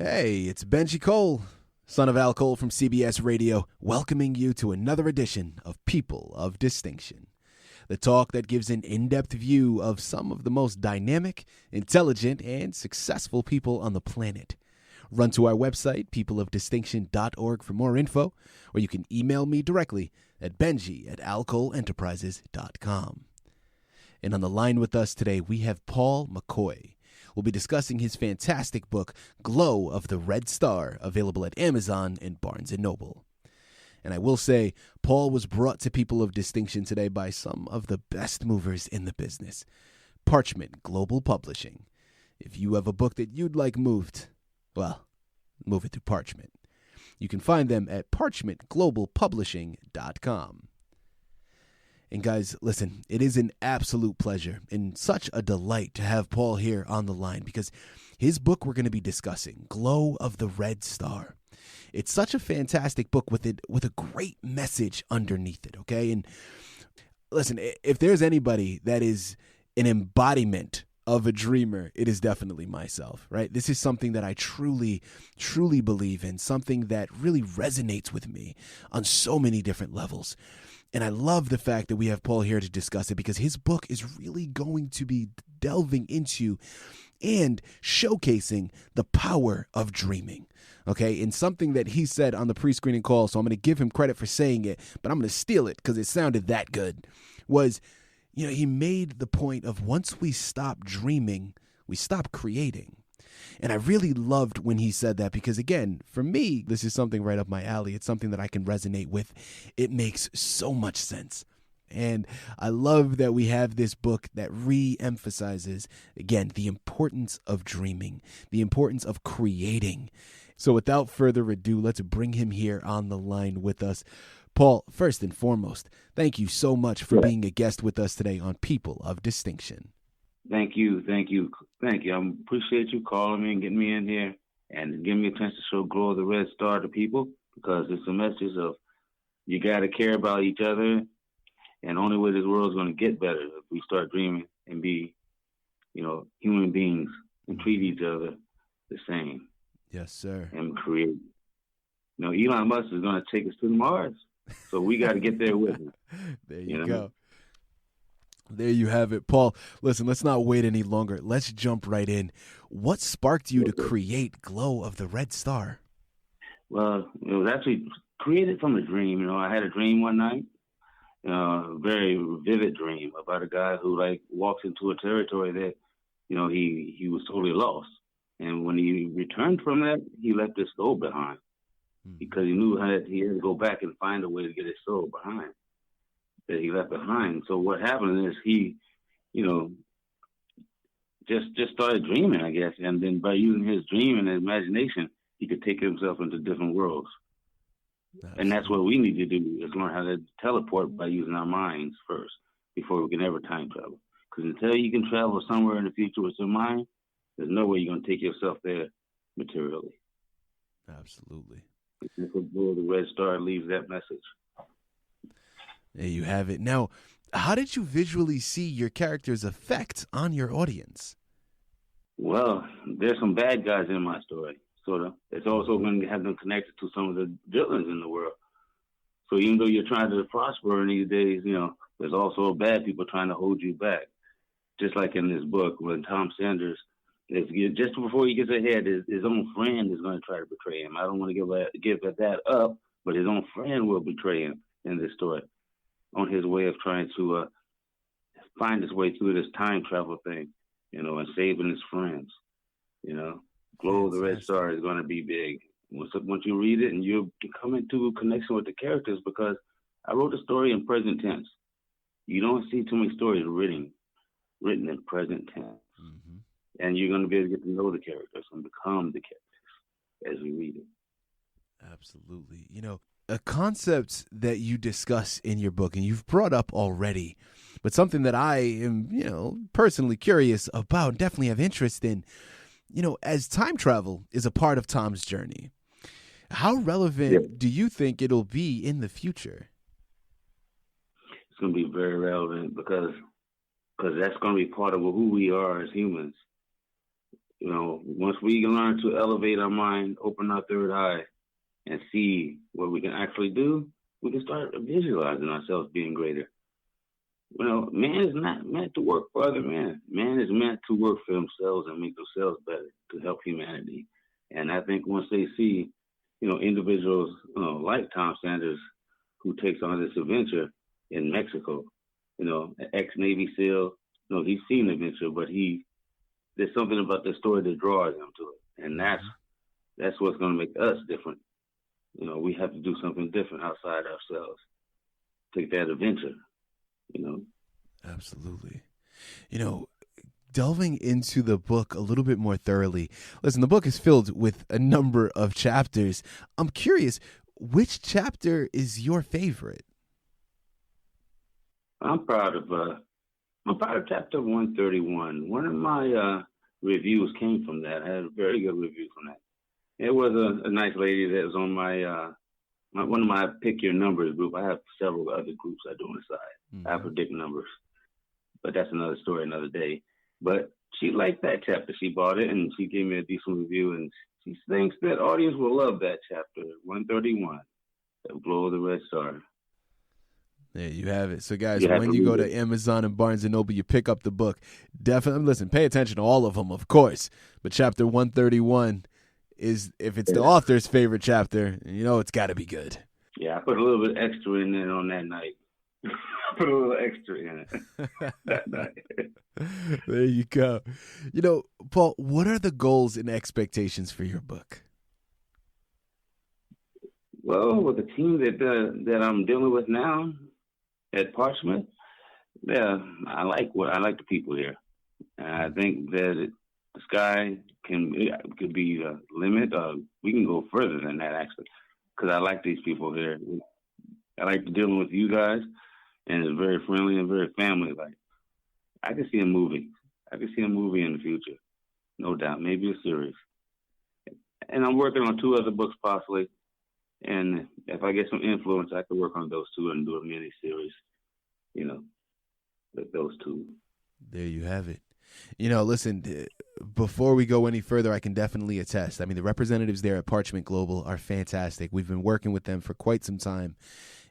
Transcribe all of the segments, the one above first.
Hey, it's Benji Cole, son of Al Cole from CBS Radio, welcoming you to another edition of People of Distinction, the talk that gives an in-depth view of some of the most dynamic, intelligent, and successful people on the planet. Run to our website, peopleofdistinction.org, for more info, or you can email me directly at benji@alcoleenterprises.com. And on the line with us today, we have Paul McCoy. We'll be discussing his fantastic book, Glow of the Red Star, available at Amazon and Barnes & Noble. And I will say, Paul was brought to People of Distinction today by some of the best movers in the business. Parchment Global Publishing. If you have a book that you'd like moved, well, move it to Parchment. You can find them at parchmentglobalpublishing.com. And guys, listen, it is an absolute pleasure and such a delight to have Paul here on the line because his book we're going to be discussing, Glow of the Red Star. It's such a fantastic book with a great message underneath it, okay? And listen, if there's anybody that is an embodiment of a dreamer, it is definitely myself, right? This is something that I truly, truly believe in, something that really resonates with me on so many different levels. And I love the fact that we have Paul here to discuss it because his book is really going to be delving into and showcasing the power of dreaming, okay? And something that he said on the pre-screening call, so I'm going to give him credit for saying it, but I'm going to steal it because it sounded that good, was, he made the point of once we stop dreaming, we stop creating. And I really loved when he said that because, again, for me, this is something right up my alley. It's something that I can resonate with. It makes so much sense. And I love that we have this book that re-emphasizes, again, the importance of dreaming, the importance of creating. So without further ado, let's bring him here on the line with us. Paul, first and foremost, thank you so much for being a guest with us today on People of Distinction. Thank you. I appreciate you calling me and getting me in here and giving me a chance to show Glow of the Red Star to people because it's a message of you got to care about each other, and the only way this world is going to get better if we start dreaming and be, human beings and treat each other the same. Yes, sir. And create. Elon Musk is going to take us to Mars, so we got to get there with him. There you go. There you have it. Paul, listen, let's not wait any longer. Let's jump right in. What sparked you to create Glow of the Red Star? Well, it was actually created from a dream. I had a dream one night, a very vivid dream about a guy who walks into a territory that, he was totally lost. And when he returned from that, he left his soul behind because he knew that he had to go back and find a way to get his soul behind. That he left behind. So what happened is he, just started dreaming, I guess. And then by using his dream and his imagination, he could take himself into different worlds. And that's what we need to do, is learn how to teleport by using our minds first before we can ever time travel. Because until you can travel somewhere in the future with your mind, there's no way you're going to take yourself there materially. Absolutely. The Red Star leaves that message. There you have it. Now, how did you visually see your character's effect on your audience? Well, there's some bad guys in my story, sort of. It's also going to have them connected to some of the villains in the world. So even though you're trying to prosper in these days, there's also bad people trying to hold you back. Just like in this book, when Tom Sanders, just before he gets ahead, his own friend is going to try to betray him. I don't want to give that up, but his own friend will betray him in this story, on his way of trying to find his way through this time travel thing, and saving his friends. Glow of the Red Star is going to be big. Once you read it and you come into a connection with the characters, because I wrote the story in present tense. You don't see too many stories written in present tense. Mm-hmm. And you're going to be able to get to know the characters and become the characters as we read it. Absolutely. A concept that you discuss in your book, and you've brought up already, but something that I am, personally curious about, definitely have interest in, as time travel is a part of Tom's journey, how relevant do you think it'll be in the future? It's going to be very relevant because that's going to be part of who we are as humans. Once we learn to elevate our mind, open our third eye, and see what we can actually do, we can start visualizing ourselves being greater. Man is not meant to work for other men. Man is meant to work for themselves and make themselves better to help humanity. And I think once they see, individuals like Tom Sanders, who takes on this adventure in Mexico, an ex-Navy SEAL, he's seen the adventure, but there's something about the story that draws him to it. And that's what's going to make us different. We have to do something different outside ourselves. Take that adventure, Absolutely. Delving into the book a little bit more thoroughly. Listen, the book is filled with a number of chapters. I'm curious, which chapter is your favorite? I'm proud of chapter 131. One of my reviews came from that. I had a very good review from that. It was a nice lady that was on my one of my Pick Your Numbers group. I have several other groups I do on the side. I predict numbers, but that's another story, another day. But she liked that chapter. She bought it, and she gave me a decent review, and she thinks that audience will love that chapter, 131, The Glow of the Red Star. There you have it. So, guys, when you go to Amazon and Barnes & Noble, you pick up the book. Definitely, listen, pay attention to all of them, of course. But chapter 131 is, if it's the author's favorite chapter, it's got to be good. Yeah, I put a little bit extra in it on that night. Put a little extra in it that night. There you go. Paul, what are the goals and expectations for your book? Well, with the team that I'm dealing with now at Parchment, I like the people here. And I think that the sky could be a limit. We can go further than that, actually, because I like these people here. I like dealing with you guys, and it's very friendly and very family-like. I can see a movie. I can see a movie in the future, no doubt, maybe a series. And I'm working on 2 other books possibly. And if I get some influence, I could work on those 2 and do a mini series, with those 2. There you have it. Listen, before we go any further, I can definitely attest. I mean, the representatives there at Parchment Global are fantastic. We've been working with them for quite some time,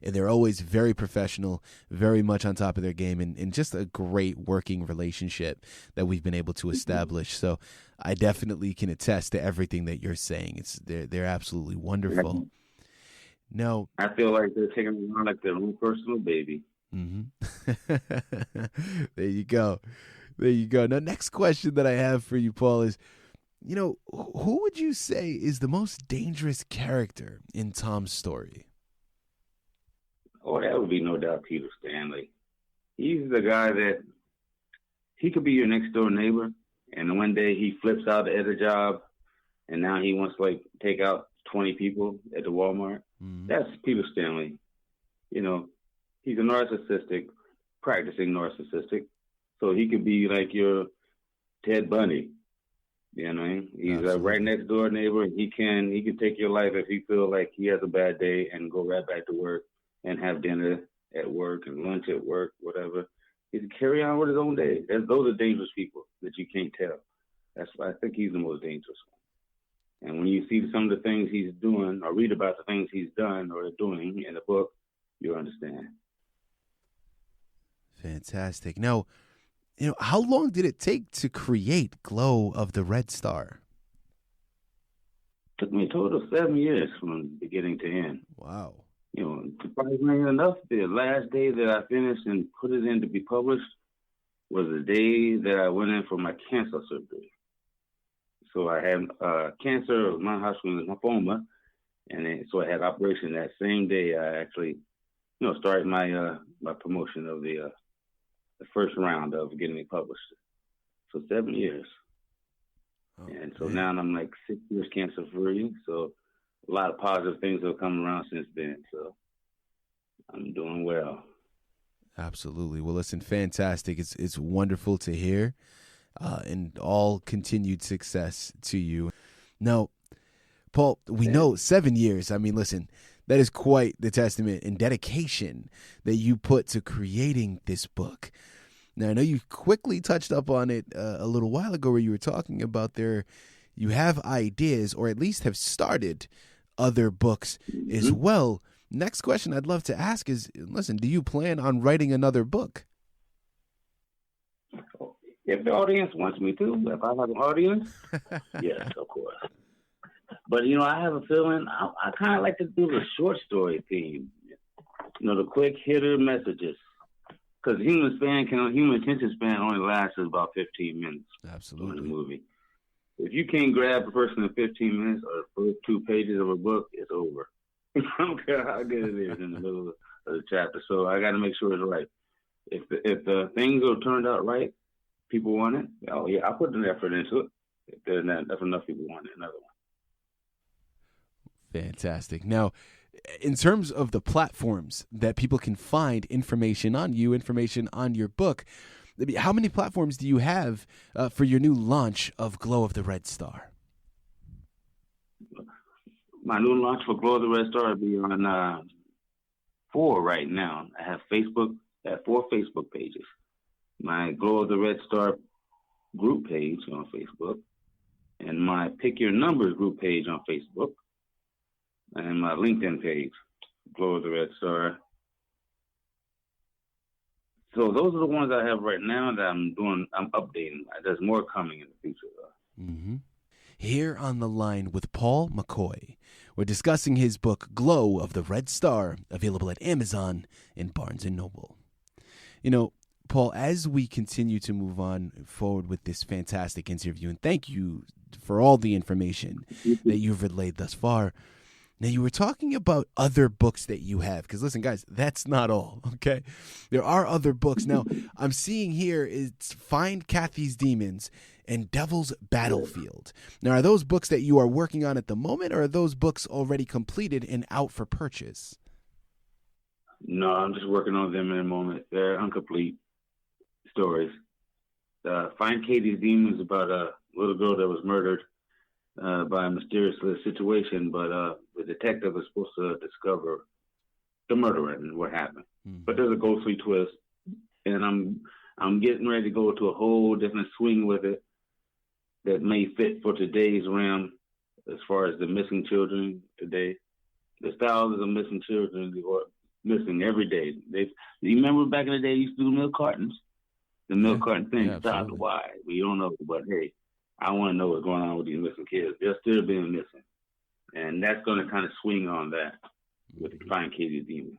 and they're always very professional, very much on top of their game, and just a great working relationship that we've been able to establish. So I definitely can attest to everything that you're saying. They're absolutely wonderful. No, I feel like they're taking me on like their own personal baby. Mm-hmm. There you go. Now, next question that I have for you, Paul, is, who would you say is the most dangerous character in Tom's story? Oh, that would be no doubt Peter Stanley. He's the guy that he could be your next door neighbor, and one day he flips out at a job, and now he wants to take out 20 people at the Walmart. Mm-hmm. That's Peter Stanley. He's a practicing narcissistic. So he could be like your Ted Bundy. He's a right next door neighbor. He can take your life if he feels like he has a bad day and go right back to work and have dinner at work and lunch at work, whatever. He can carry on with his own day. Those are dangerous people that you can't tell. That's why I think he's the most dangerous one. And when you see some of the things he's doing or read about the things he's done or doing in the book, you'll understand. Fantastic. Now, how long did it take to create Glow of the Red Star? Took me a total of 7 years from beginning to end. Wow. Surprisingly enough, the last day that I finished and put it in to be published was the day that I went in for my cancer surgery. So I had cancer of my Hodgkin's lymphoma, and so I had operation that same day. I actually, started my promotion of the first round of getting it published. So 7 years. And so now I'm 6 years cancer free. So a lot of positive things have come around since then. So I'm doing well. Absolutely. Well, listen, fantastic. It's wonderful to hear, and all continued success to you. Now, Paul, we know 7 years. I mean, listen, that is quite the testament and dedication that you put to creating this book. Now, I know you quickly touched up on it a little while ago where you were talking about you have ideas, or at least have started other books as well. Next question I'd love to ask is, listen, do you plan on writing another book? If the audience wants me to, if I have an audience, yes, of course. But, I have a feeling I kind of like to do the short story theme, the quick hitter messages. Because human attention span only lasts about 15 minutes. Absolutely. In a movie. If you can't grab a person in 15 minutes or the first 2 pages of a book, it's over. I don't care how good it is in the middle of the chapter. So I got to make sure it's right. If the things are turned out right, people want it. Oh yeah, I put an effort into it. If there's not enough people want it, another one. Fantastic. Now, in terms of the platforms that people can find information on you, information on your book, how many platforms do you have for your new launch of Glow of the Red Star? My new launch for Glow of the Red Star will be on 4 right now. I have 4 Facebook pages. My Glow of the Red Star group page on Facebook, and my Pick Your Numbers group page on Facebook, and my LinkedIn page, Glow of the Red Star. So those are the ones I have right now that I'm updating. There's more coming in the future, though. Mm-hmm. Here on the line with Paul McCoy, we're discussing his book, Glow of the Red Star, available at Amazon and Barnes & Noble. Paul, as we continue to move on forward with this fantastic interview, and thank you for all the information that you've relayed thus far. Now, you were talking about other books that you have, because listen, guys, that's not all, okay? There are other books. Now, I'm seeing here it's Find Kathy's Demons and Devil's Battlefield. Now, are those books that you are working on at the moment, or are those books already completed and out for purchase? No, I'm just working on them in a moment. They're incomplete stories. Find Kathy's Demons about a little girl that was murdered by a mysterious situation, but the detective is supposed to discover the murderer and what happened. Mm-hmm. But there's a ghostly twist, and I'm getting ready to go to a whole different swing with it that may fit for today's realm as far as the missing children today. There's thousands of missing children who are missing every day. You remember back in the day, they used to do milk cartons? The milk carton thing. Stop why? We don't know, but hey, I want to know what's going on with these missing kids. They're still being missing. And that's going to kind of swing on that with Find Kathy's Demons.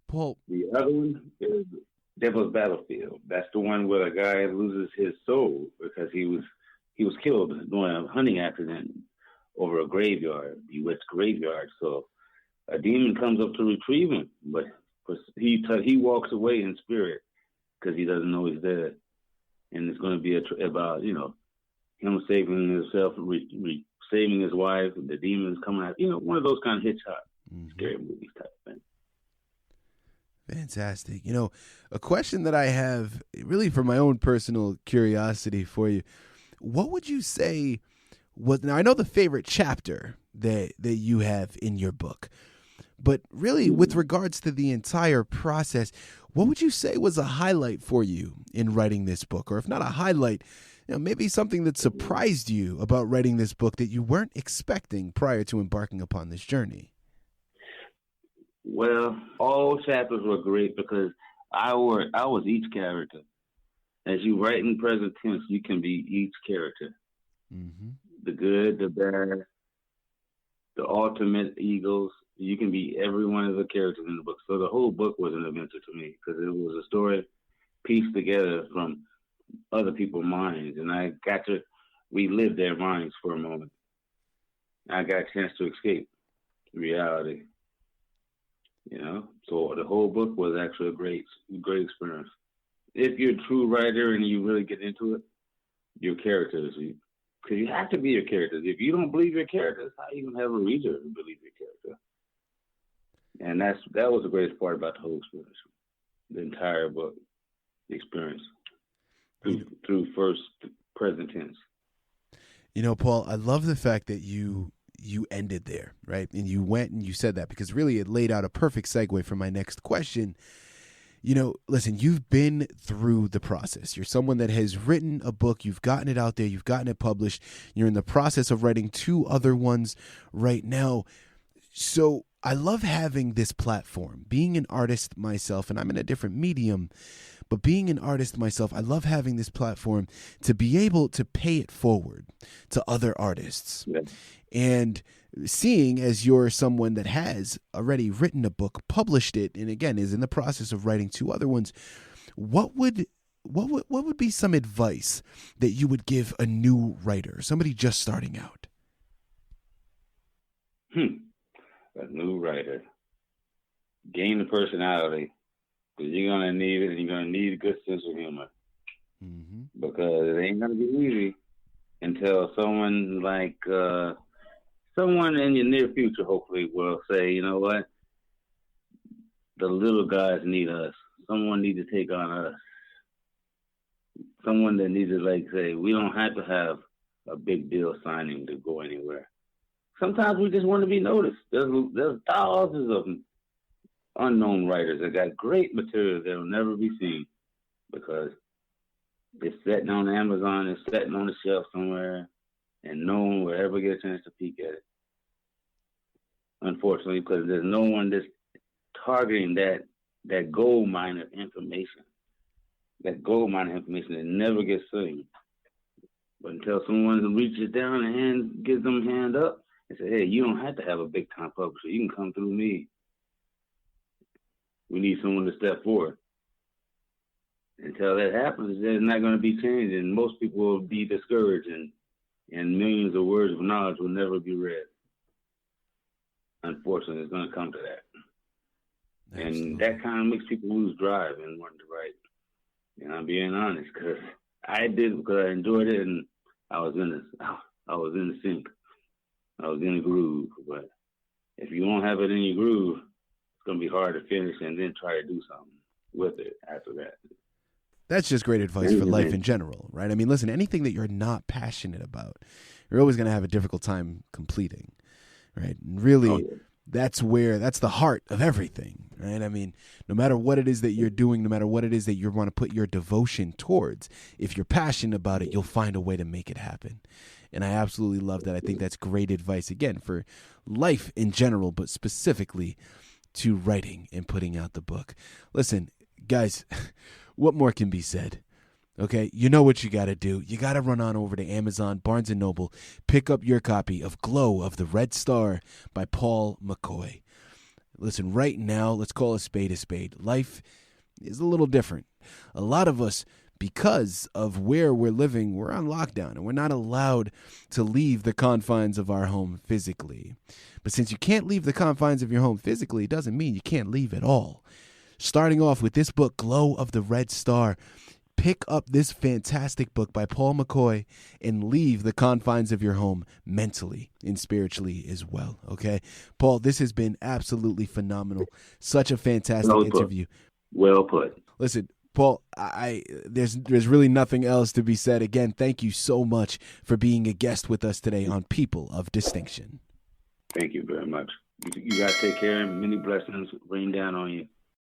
Paul. The other one is Devil's Battlefield. That's the one where a guy loses his soul because he was killed during a hunting accident over a graveyard, bewitched graveyard. So a demon comes up to retrieve him, but he walks away in spirit because he doesn't know he's dead. And it's going to be about, him saving himself, saving his wife, the demons coming out. One of those kind of hitchhike, scary movies type thing. Fantastic. A question that I have really for my own personal curiosity for you, what would you say was, now I know the favorite chapter that you have in your book, but really with regards to the entire process, what would you say was a highlight for you in writing this book? Or if not a highlight, maybe something that surprised you about writing this book that you weren't expecting prior to embarking upon this journey? Well, all chapters were great because I was each character. As you write in present tense, you can be each character. Mm-hmm. The good, the bad, the ultimate egos. You can be every one of the characters in the book. So the whole book was an adventure to me because it was a story pieced together from other people's minds, and I got to relive their minds for a moment. I got a chance to escape reality. So the whole book was actually a great experience. If you're a true writer and you really get into it, your characters, because you have to be your characters. If you don't believe your characters, how you gonna have a reader to believe your character? And that was the greatest part about the whole experience, the entire book, the experience through first present tense. Paul, I love the fact that you ended there, right? And you went and you said that because really it laid out a perfect segue for my next question. Listen, you've been through the process. You're someone that has written a book. You've gotten it out there. You've gotten it published. You're in the process of writing 2 other ones right now. So I love having this platform. Being an artist myself, and I'm in a different medium, but being an artist myself, I love having this platform to be able to pay it forward to other artists. Yeah. And seeing as you're someone that has already written a book, published it, and again is in the process of writing 2 other ones, what would be some advice that you would give a new writer, somebody just starting out? A new writer, gain the personality, because you're gonna need it, and you're gonna need a good sense of humor, because it ain't gonna be easy until someone like someone in your near future hopefully will say, you know what, the little guys need us. Someone needs to take on us. Someone that needs to say, we don't have to have a big deal signing to go anywhere. Sometimes we just want to be noticed. There's thousands of unknown writers that got great material that will never be seen because it's sitting on Amazon, it's sitting on the shelf somewhere, and no one will ever get a chance to peek at it. Unfortunately, because there's no one that's targeting that gold mine of information. That gold mine of information that never gets seen. But until someone reaches down and gives them a hand up and say, hey, you don't have to have a big time publisher. You can come through me. We need someone to step forward. Until that happens, there's not going to be change, and most people will be discouraged, and millions of words of knowledge will never be read. Unfortunately, it's going to come to that. Absolutely. And that kind of makes people lose drive and wanting to write. And I'm being honest, because I did because I enjoyed it, and I was in the sync. I was in the groove. But if you don't have it in your groove, it's going to be hard to finish and then try to do something with it after that. That's just great advice for life in general, right? I mean, listen, anything that you're not passionate about, you're always going to have a difficult time completing, right? And really, that's the heart of everything, right? I mean, no matter what it is that you're doing, no matter what it is that you want to put your devotion towards, if you're passionate about it, you'll find a way to make it happen. And I absolutely love that. I think that's great advice, again, for life in general, but specifically to writing and putting out the book. Listen, guys, what more can be said? Okay, you know what you got to do. You got to run on over to Amazon, Barnes & Noble, pick up your copy of Glow of the Red Star by Paul McCoy. Listen, right now, let's call a spade a spade. Life is a little different. A lot of us, because of where we're living, we're on lockdown, and we're not allowed to leave the confines of our home physically. But since you can't leave the confines of your home physically, it doesn't mean you can't leave at all. Starting off with this book, Glow of the Red Star, pick up this fantastic book by Paul McCoy and leave the confines of your home mentally and spiritually as well, okay? Paul, this has been absolutely phenomenal. Such a fantastic interview. Well put. Listen, Paul, there's really nothing else to be said. Again, thank you so much for being a guest with us today on People of Distinction. Thank you very much. You got to take care, and many blessings rain down on you.